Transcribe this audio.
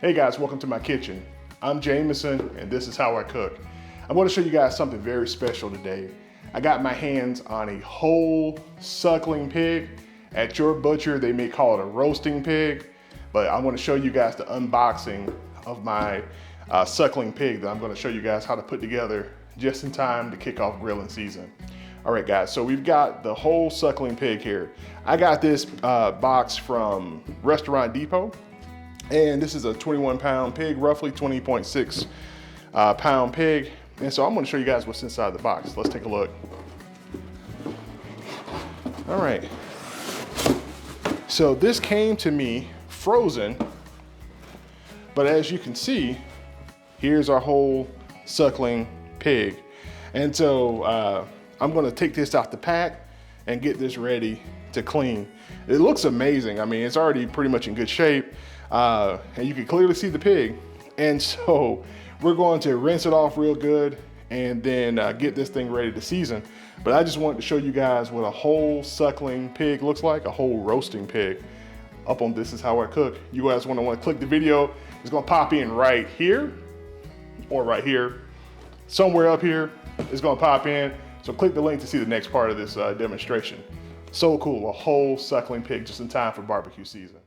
Hey guys, welcome to my kitchen. I'm Jamison and this is how I cook. I'm going to show you guys something very special today. I got my hands on a whole suckling pig. At your butcher, they may call it a roasting pig, but I want to show you guys the unboxing of my suckling pig that I'm going to show you guys how to put together just in time to kick off grilling season. All right guys, so we've got the whole suckling pig here. I got this box from Restaurant Depot. And this is a 21-pound pig, roughly 20.6 pound pig. And so I'm gonna show you guys what's inside the box. Let's take a look. All right. So this came to me frozen, but as you can see, here's our whole suckling pig. And so I'm gonna take this out the pack and get this ready to clean. It looks amazing. I mean, it's already pretty much in good shape. And you can clearly see the pig. And so we're going to rinse it off real good and then get this thing ready to season. But I just wanted to show you guys what a whole suckling pig looks like, a whole roasting pig. Up on This Is How I Cook. You guys want to click the video. It's going to pop in right here or right here. Somewhere up here, it's going to pop in. So click the link to see the next part of this demonstration. So cool, a whole suckling pig just in time for barbecue season.